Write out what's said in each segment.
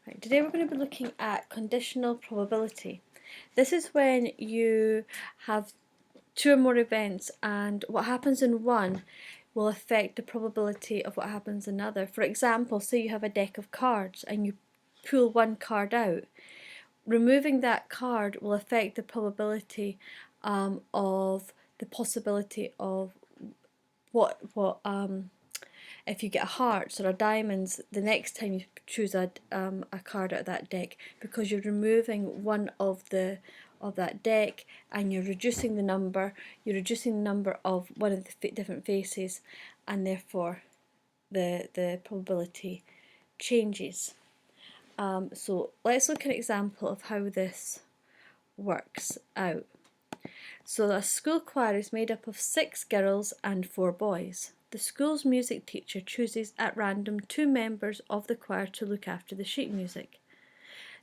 Right, today we're going to be looking at conditional probability. This is when you have two or more events and what happens in one will affect the probability of what happens in another. For example, say you have a deck of cards and you pull one card out. Removing that card will affect the probability of the possibility of what if you get a hearts or a diamonds the next time you choose a card out of that deck, because you're removing one of that deck and you're reducing the number of one of the different faces, and therefore the probability changes. So let's look at an example of how this works out. So a school choir is made up of 6 girls and 4 boys. The school's music teacher chooses at random 2 members of the choir to look after the sheet music.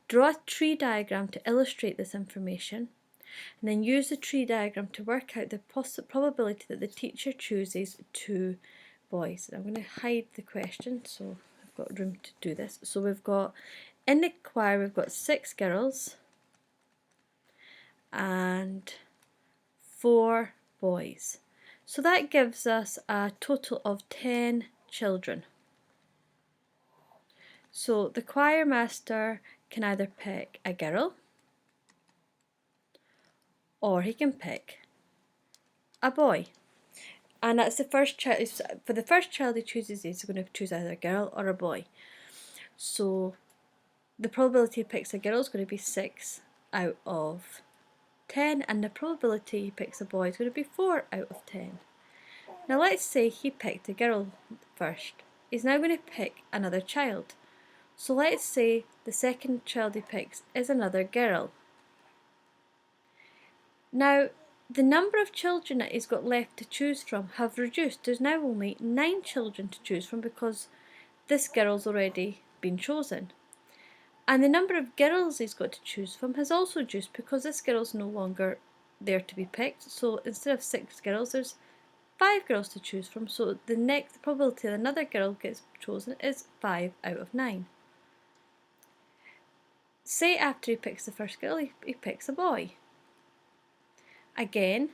Draw a tree diagram to illustrate this information, and then use the tree diagram to work out the probability that the teacher chooses 2 boys. And I'm going to hide the question so I've got room to do this. So we've got, in the choir, we've got 6 girls and 4 boys. So that gives us a total of 10 children. So the choir master can either pick a girl or he can pick a boy. And that's the first child. For the first child he chooses, he's going to choose either a girl or a boy. So the probability he picks a girl is going to be 6 out of 10, and the probability he picks a boy is going to be 4 out of 10. Now let's say he picked a girl first. He's now going to pick another child. So let's say the second child he picks is another girl. Now the number of children that he's got left to choose from have reduced. There's now only 9 children to choose from because this girl's already been chosen. And the number of girls he's got to choose from has also reduced because this girl's no longer there to be picked. So instead of 6 girls, there's 5 girls to choose from. So the probability that another girl gets chosen is 5 out of 9. Say after he picks the first girl, he picks a boy. Again,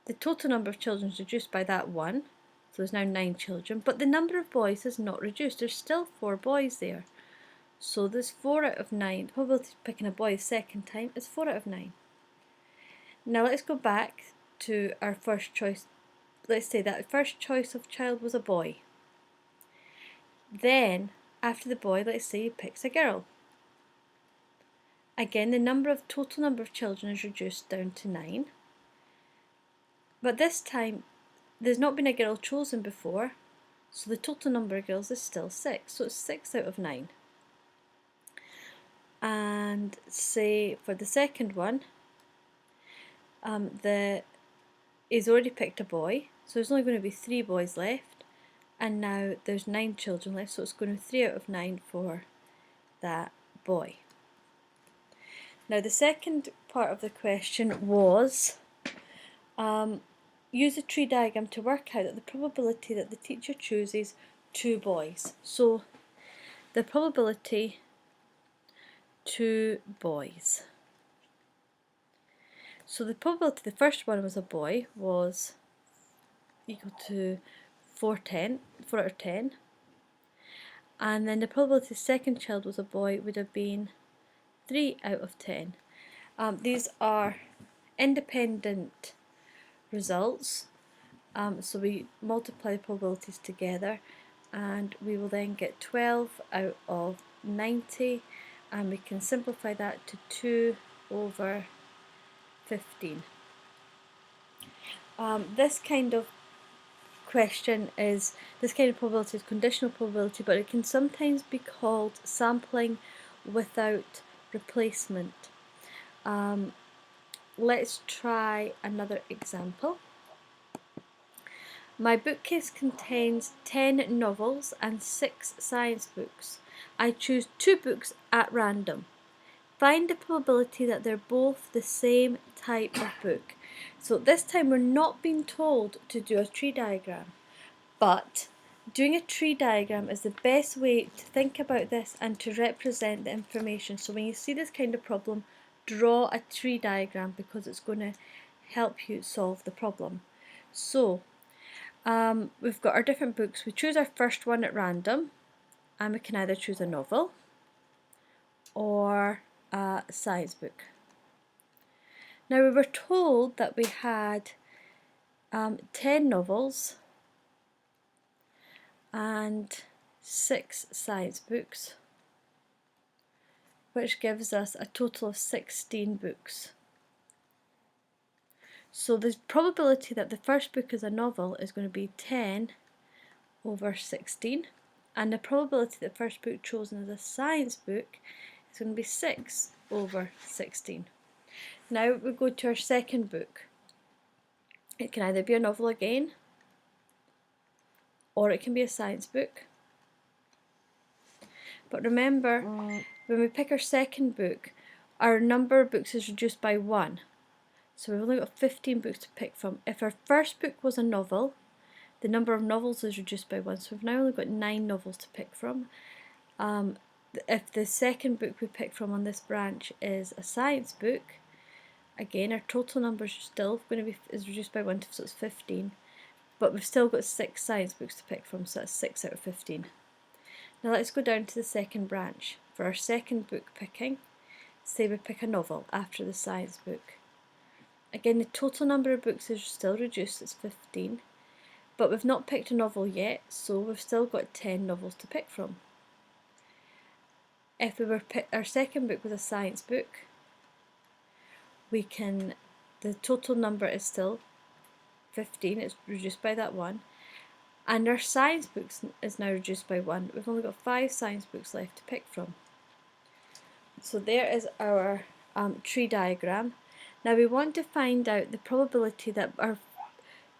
the total number of children is reduced by that 1. So there's now 9 children, but the number of boys has not reduced. There's still 4 boys there. So there's 4 out of 9. The probability of picking a boy the second time is 4 out of 9. Now let's go back to our first choice. Let's say that the first choice of child was a boy. Then, after the boy, let's say he picks a girl. Again, the total number of children is reduced down to 9. But this time, there's not been a girl chosen before, so the total number of girls is still 6. So it's 6 out of 9. And say for the second one, he's already picked a boy, so there's only going to be 3 boys left, and now there's 9 children left, so it's going to be 3 out of 9 for that boy. Now the second part of the question was use a tree diagram to work out that the probability that the teacher chooses 2 boys. So the probability 2 boys. So the probability the first one was a boy was equal to 4 out of 10. And then the probability the second child was a boy would have been 3 out of 10. These are independent results. So we multiply the probabilities together and we will then get 12 out of 90, and we can simplify that to 2 over 15. This kind of probability is conditional probability, but it can sometimes be called sampling without replacement. Let's try another example. My bookcase contains 10 novels and 6 science books. I choose 2 books at random. Find the probability that they're both the same type of book. So this time we're not being told to do a tree diagram, but doing a tree diagram is the best way to think about this and to represent the information. So when you see this kind of problem, draw a tree diagram because it's going to help you solve the problem. So we've got our different books. We choose our first one at random, and we can either choose a novel or a science book. Now we were told that we had 10 novels and 6 science books, which gives us a total of 16 books. So the probability that the first book is a novel is going to be 10 over 16, and the probability that the first book chosen as a science book is going to be 6 over 16. Now we go to our second book. It can either be a novel again, or it can be a science book. But remember, when we pick our second book, our number of books is reduced by 1. So we've only got 15 books to pick from. If our first book was a novel, the number of novels is reduced by 1. So we've now only got 9 novels to pick from. If the second book we pick from on this branch is a science book, again our total number is still going to be reduced by 1, so it's 15. But we've still got 6 science books to pick from, so that's 6 out of 15. Now let's go down to the second branch. For our second book picking, say we pick a novel after the science book. Again, the total number of books is still reduced, it's 15. But we've not picked a novel yet, so we've still got 10 novels to pick from. If we were our second book was a science book, the total number is still 15, it's reduced by that 1. And our science books is now reduced by 1. We've only got 5 science books left to pick from. So there is our tree diagram. Now we want to find out the probability that our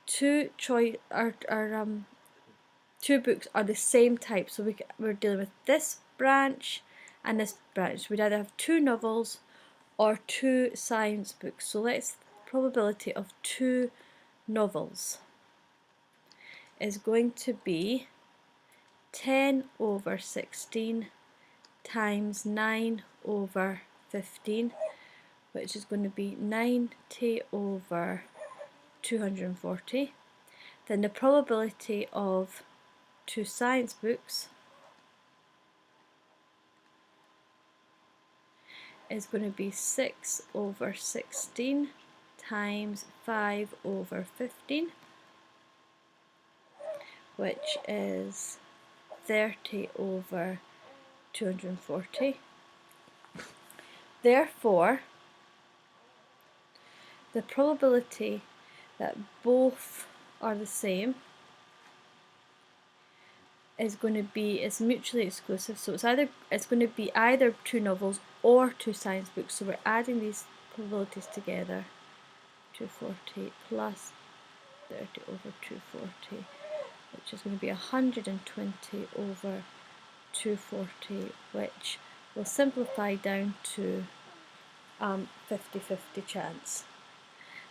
two books are the same type. So we're dealing with this branch and this branch. We'd either have 2 novels or 2 science books. So let's probability of 2 novels is going to be 10 over 16 times 9 over 15, which is going to be 90 over 240. Then the probability of 2 science books is going to be 6 over 16 times 5 over 15, which is 30 over 240. Therefore, the probability that both are the same is going to be, it's mutually exclusive, so it's going to be either 2 novels or 2 science books. So we're adding these probabilities together. 240 plus 30 over 240, which is going to be 120 over 240, which will simplify down to 50-50 chance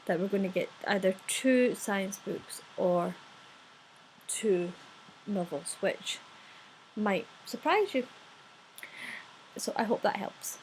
that we're going to get either 2 science books or 2 novels, which might surprise you. So I hope that helps.